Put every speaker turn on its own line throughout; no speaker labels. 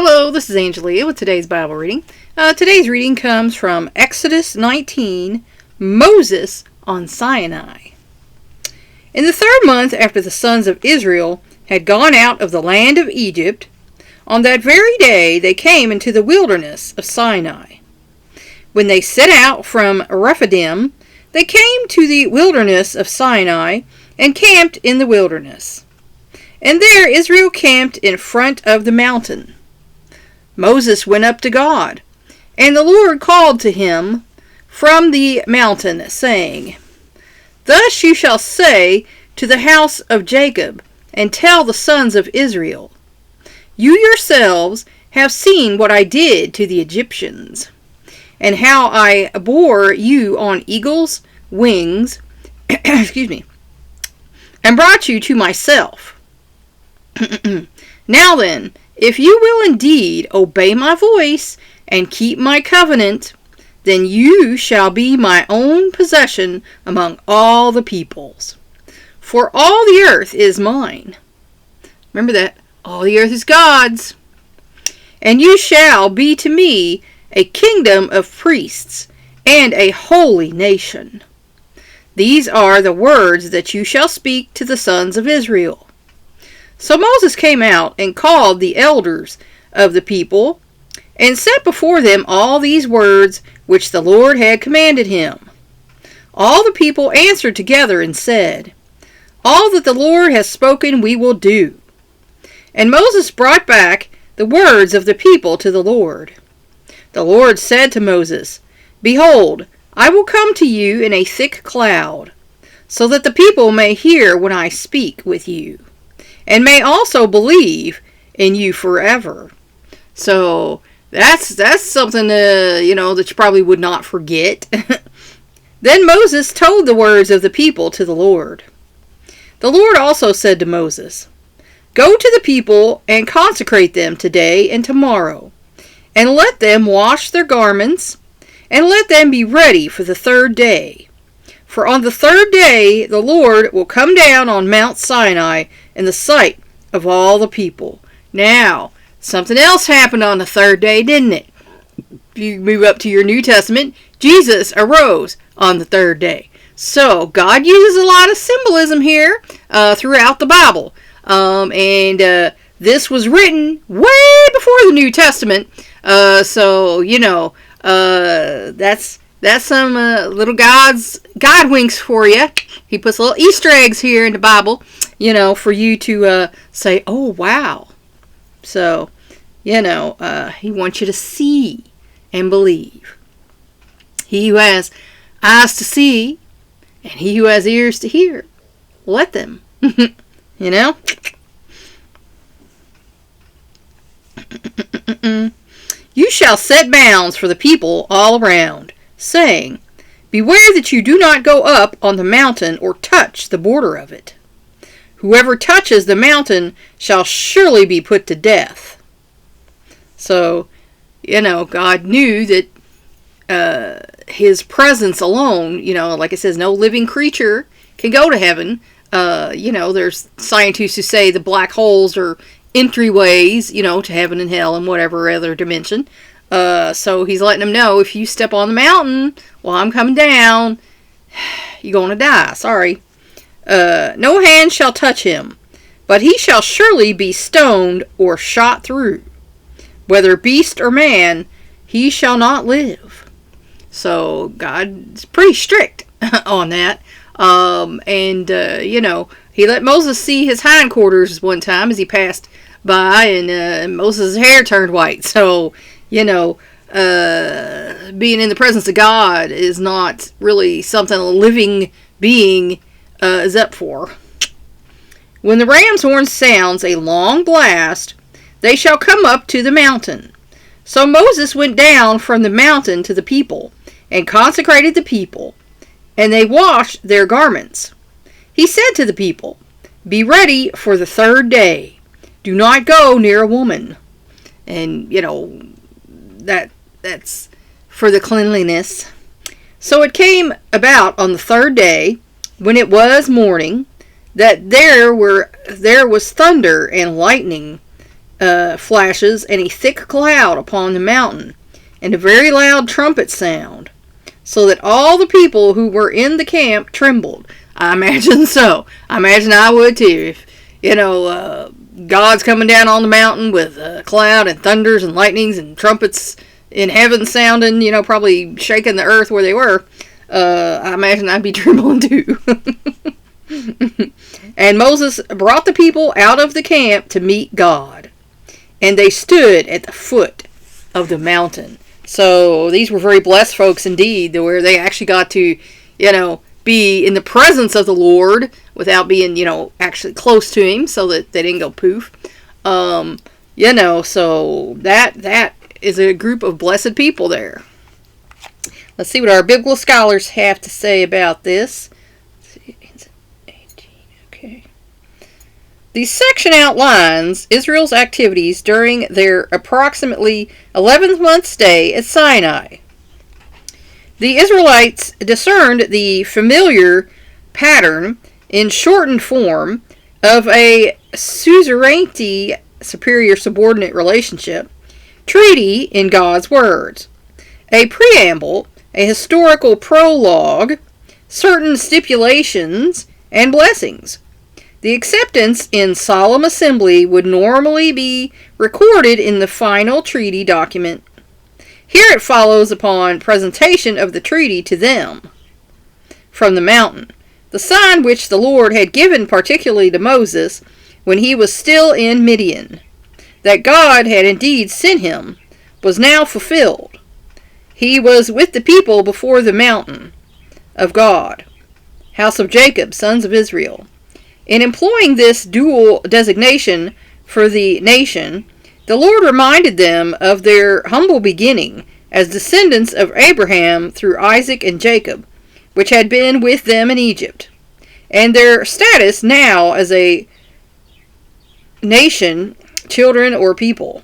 Hello, this is Angelia with today's Bible reading. Today's reading comes from Exodus 19, Moses on Sinai. In the 3rd month after the sons of Israel had gone out of the land of Egypt, on that very day they came into the wilderness of Sinai. When they set out from Rephidim, they came to the wilderness of Sinai and camped in the wilderness. And there Israel camped in front of the mountain. Moses went up to God, and the Lord called to him from the mountain, saying, Thus you shall say to the house of Jacob, and tell the sons of Israel, You yourselves have seen what I did to the Egyptians, and how I bore you on eagle's wings, and brought you to myself. Now then, if you will indeed obey my voice and keep my covenant, then you shall be my own possession among all the peoples. For all the earth is mine. Remember that. All the earth is God's. And you shall be to me a kingdom of priests and a holy nation. These are the words that you shall speak to the sons of Israel. So Moses came out and called the elders of the people, and set before them all these words which the Lord had commanded him. All the people answered together and said, All that the Lord has spoken we will do. And Moses brought back the words of the people to the Lord. The Lord said to Moses, Behold, I will come to you in a thick cloud, so that the people may hear when I speak with you, and may also believe in you forever. So that's something that you probably would not forget. Then Moses told the words of the people to the Lord. The Lord also said to Moses, Go to the people and consecrate them today and tomorrow, and let them wash their garments, and let them be ready for the 3rd day. For on the 3rd day the Lord will come down on Mount Sinai in the sight of all the people. Now, something else happened on the 3rd day, didn't it? If you move up to your New Testament, Jesus arose on the 3rd day. So, God uses a lot of symbolism here throughout the Bible. This was written way before the New Testament. That's some little God winks for you. He puts little Easter eggs here in the Bible, for you to say, oh, wow. So, he wants you to see and believe. He who has eyes to see and he who has ears to hear, let them. You shall set bounds for the people all around, saying, Beware that you do not go up on the mountain or touch the border of it. Whoever touches the mountain shall surely be put to death. So, God knew that his presence alone, like it says, no living creature can go to heaven. There's scientists who say the black holes are entryways, to heaven and hell and whatever other dimension. So he's letting them know, if you step on the mountain while I'm coming down, you're going to die. Sorry. No hand shall touch him, but he shall surely be stoned or shot through. Whether beast or man, he shall not live. So God's pretty strict on that. He let Moses see his hindquarters one time as he passed by, and Moses' hair turned white. So, being in the presence of God is not really something a living being is up for. When the ram's horn sounds a long blast, they shall come up to the mountain. So Moses went down from the mountain to the people, and consecrated the people, and they washed their garments. He said to the people, Be ready for the 3rd day. Do not go near a woman. And, that's for the cleanliness. So it came about on the 3rd day, when it was morning, that there was thunder and lightning flashes and a thick cloud upon the mountain, and a very loud trumpet sound, so that all the people who were in the camp trembled. I imagine so. I imagine I would too. If, God's coming down on the mountain with a cloud and thunders and lightnings and trumpets in heaven sounding, probably shaking the earth where they were, I imagine I'd be trembling too. And Moses brought the people out of the camp to meet God, and they stood at the foot of the mountain. So these were very blessed folks indeed, where they actually got to, be in the presence of the Lord without being, actually close to Him, so that they didn't go poof. So that is a group of blessed people there. Let's see what our biblical scholars have to say about this. Okay. The section outlines Israel's activities during their approximately 11th month stay at Sinai. The Israelites discerned the familiar pattern in shortened form of a suzerainty, superior-subordinate relationship, treaty in God's words, a preamble, a historical prologue, certain stipulations, and blessings. The acceptance in solemn assembly would normally be recorded in the final treaty document. Here it follows upon presentation of the treaty to them from the mountain. The sign which the Lord had given particularly to Moses when he was still in Midian, that God had indeed sent him, was now fulfilled. He was with the people before the mountain of God, house of Jacob, sons of Israel. In employing this dual designation for the nation, the Lord reminded them of their humble beginning as descendants of Abraham through Isaac and Jacob, which had been with them in Egypt, and their status now as a nation, children or people,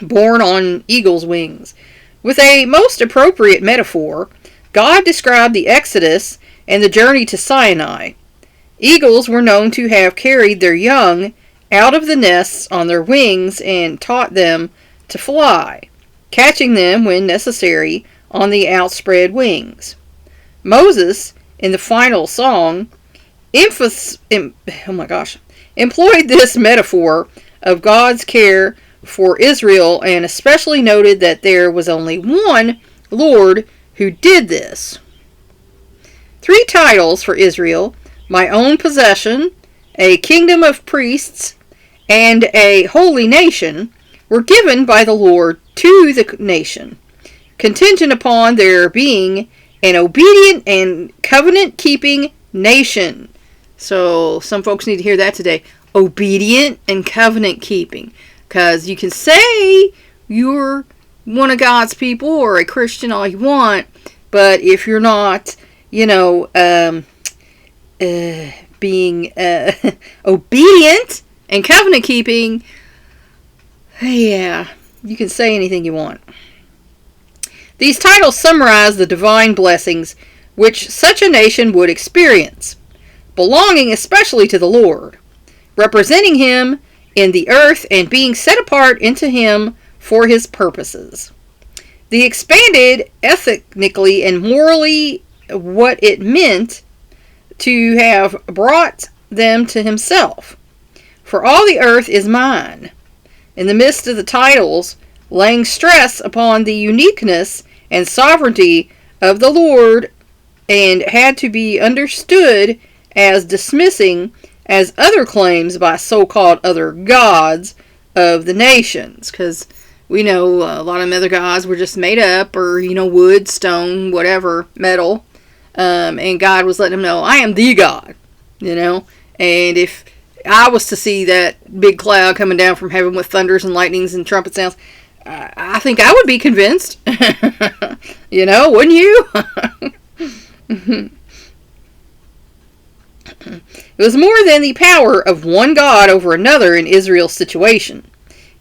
born on eagle's wings. With a most appropriate metaphor, God described the Exodus and the journey to Sinai. Eagles were known to have carried their young out of the nests on their wings and taught them to fly, catching them when necessary on the outspread wings. Moses, in the final song, employed this metaphor of God's care for Israel, and especially noted that there was only one Lord who did this. 3 titles for Israel: my own possession, a kingdom of priests, and a holy nation, were given by the Lord to the nation, contingent upon their being an obedient and covenant-keeping nation. So some folks need to hear that today. Obedient and covenant-keeping. Because you can say you're one of God's people or a Christian all you want, but if you're not, being obedient and covenant keeping, yeah, you can say anything you want. These titles summarize the divine blessings which such a nation would experience, belonging especially to the Lord, representing Him in the earth and being set apart into Him for His purposes. The expanded ethnically and morally what it meant to have brought them to Himself. For all the earth is mine. In the midst of the titles, laying stress upon the uniqueness and sovereignty of the Lord, and had to be understood as dismissing as other claims by so-called other gods of the nations. Because we know a lot of them other gods were just made up, or, wood, stone, whatever, metal. And God was letting them know, I am the God, and if I was to see that big cloud coming down from heaven with thunders and lightnings and trumpet sounds, I think I would be convinced, wouldn't you? It was more than the power of one God over another in Israel's situation.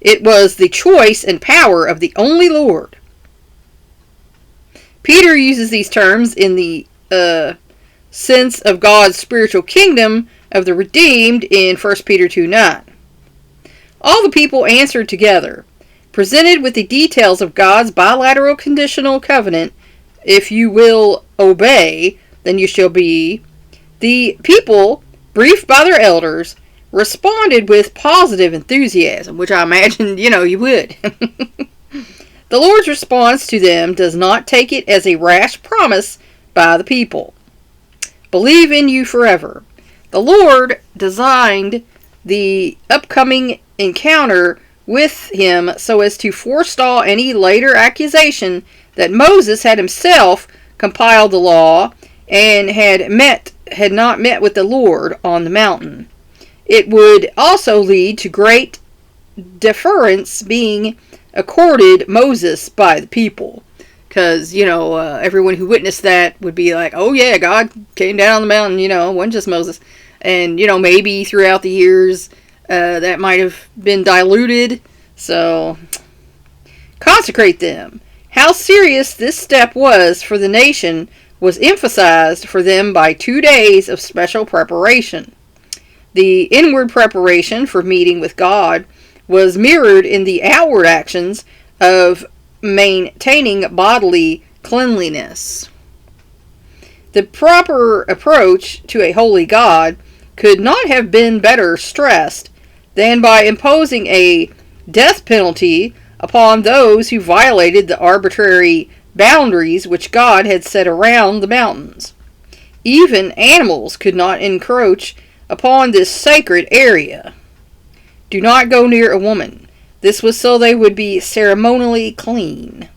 It was the choice and power of the only Lord. Peter uses these terms in the sense of God's spiritual kingdom of the redeemed in 1 Peter 2:9. All the people answered together. Presented with the details of God's bilateral conditional covenant, if you will obey, then you shall be, the people, briefed by their elders, responded with positive enthusiasm, which I imagined, you would. The Lord's response to them does not take it as a rash promise by the people. Believe in you forever. The Lord designed the upcoming encounter with him so as to forestall any later accusation that Moses had himself compiled the law and had not met with the Lord on the mountain. It would also lead to great deference being accorded Moses by the people. Because, everyone who witnessed that would be like, oh yeah, God came down on the mountain, it wasn't just Moses. And, maybe throughout the years, that might have been diluted. So, consecrate them. How serious this step was for the nation was emphasized for them by 2 days of special preparation. The inward preparation for meeting with God was mirrored in the outward actions of maintaining bodily cleanliness. The proper approach to a holy God could not have been better stressed than by imposing a death penalty upon those who violated the arbitrary boundaries which God had set around the mountains. Even animals could not encroach upon this sacred area. Do not go near a woman. This was so they would be ceremonially clean.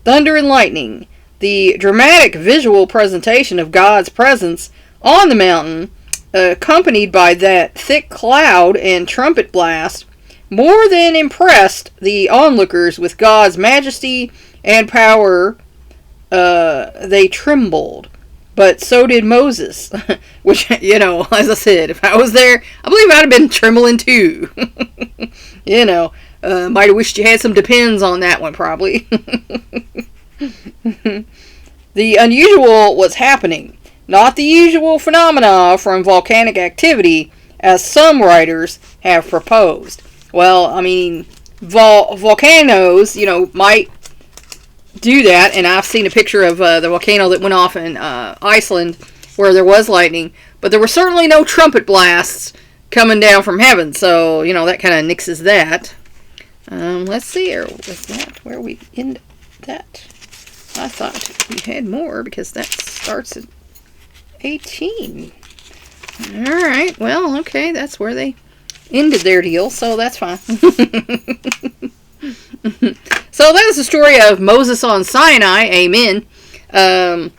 Thunder and lightning, the dramatic visual presentation of God's presence on the mountain, accompanied by that thick cloud and trumpet blast, more than impressed the onlookers with God's majesty and power. They trembled. But so did Moses, which, as I said, if I was there, I believe I'd have been trembling too. Might have wished you had some depends on that one, probably. The unusual was happening, not the usual phenomena from volcanic activity, as some writers have proposed. Well, volcanoes, might do that, and I've seen a picture of the volcano that went off in Iceland where there was lightning, but there were certainly no trumpet blasts coming down from heaven, so that kind of nixes that. Let's see, was that where we end that? I thought we had more because that starts at 18. Alright, well, okay, that's where they ended their deal, so that's fine. So that is the story of Moses on Sinai. Amen. I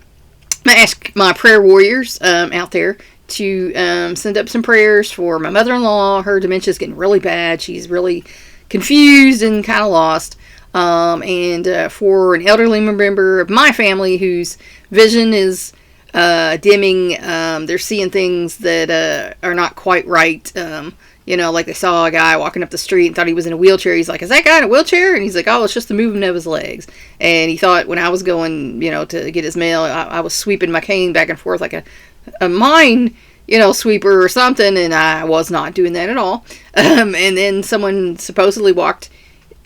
ask my prayer warriors out there to send up some prayers for my mother-in-law. Her dementia is getting really bad. She's really confused and kind of lost. And for an elderly member of my family whose vision is dimming. They're seeing things that are not quite right. Like they saw a guy walking up the street and thought he was in a wheelchair. He's like, is that guy in a wheelchair? And he's like, oh, it's just the movement of his legs. And he thought when I was going, to get his mail, I was sweeping my cane back and forth like a mine, sweeper or something. And I was not doing that at all. And then someone supposedly walked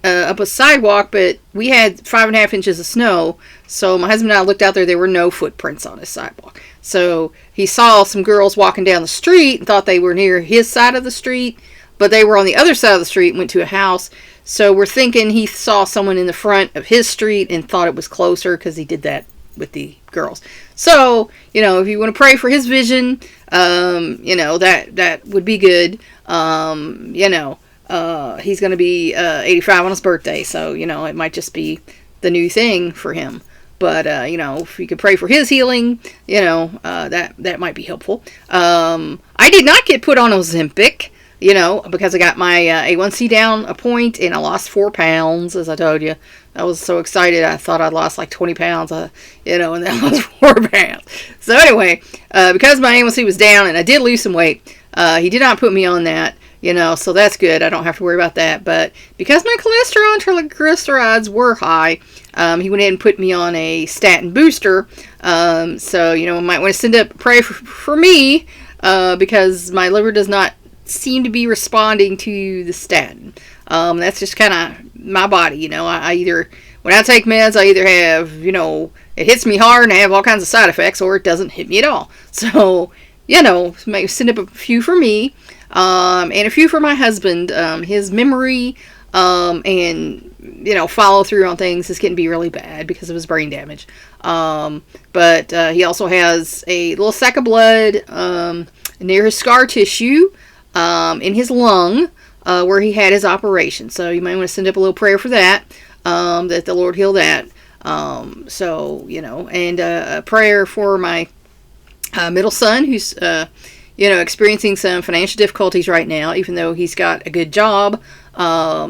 up a sidewalk, but we had 5.5 inches of snow. So my husband and I looked out there. There were no footprints on his sidewalk. So he saw some girls walking down the street and thought they were near his side of the street, but they were on the other side of the street and went to a house. So we're thinking he saw someone in the front of his street and thought it was closer because he did that with the girls. So, if you want to pray for his vision, that would be good. He's going to be 85 on his birthday, so, it might just be the new thing for him. But, if you could pray for his healing, that might be helpful. I did not get put on Ozempic, because I got my A1C down a point and I lost 4 pounds, as I told you. I was so excited. I thought I'd lost like 20 pounds, and then I lost 4 pounds. So anyway, because my A1C was down and I did lose some weight, he did not put me on that. So that's good. I don't have to worry about that. But because my cholesterol and triglycerides were high, he went ahead and put me on a statin booster. So, might want to send up pray for me, because my liver does not seem to be responding to the statin. That's just kind of my body, you know. I either, when I take meds, I either have, you know, it hits me hard and I have all kinds of side effects, or it doesn't hit me at all. So, you know, maybe send up a few for me, and a few for my husband. His memory, and, you know, follow through on things is getting to be really bad because of his brain damage. But he also has a little sac of blood near his scar tissue in his lung, where he had his operation. So you might want to send up a little prayer for that, that the Lord heal that. So, you know, and a prayer for my middle son, who's, you know, experiencing some financial difficulties right now, even though he's got a good job.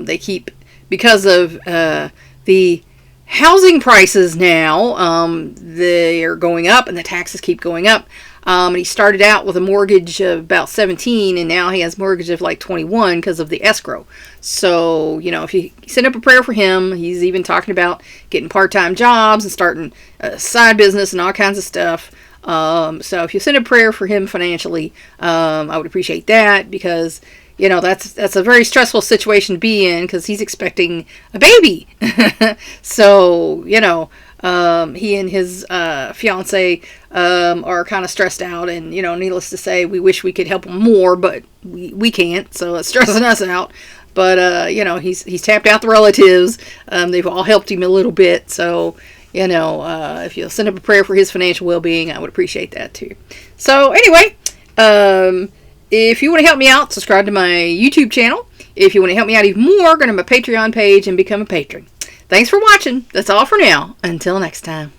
They keep, because of the housing prices now, they are going up and the taxes keep going up. And he started out with a mortgage of about 17, and now he has a mortgage of like 21 because of the escrow. So, you know, if you send up a prayer for him, he's even talking about getting part-time jobs and starting a side business and all kinds of stuff. So if you send a prayer for him financially, I would appreciate that, because, you know, that's a very stressful situation to be in, because he's expecting a baby. So, you know, he and his fiance are kind of stressed out, and, you know, needless to say, we wish we could help him more, but we can't, so it's stressing us out. But, you know, he's tapped out the relatives. They've all helped him a little bit, so, you know, if you'll send up a prayer for his financial well-being, I would appreciate that too. So, anyway, if you want to help me out, subscribe to my YouTube channel. If you want to help me out even more, go to my Patreon page and become a patron. Thanks for watching. That's all for now. Until next time.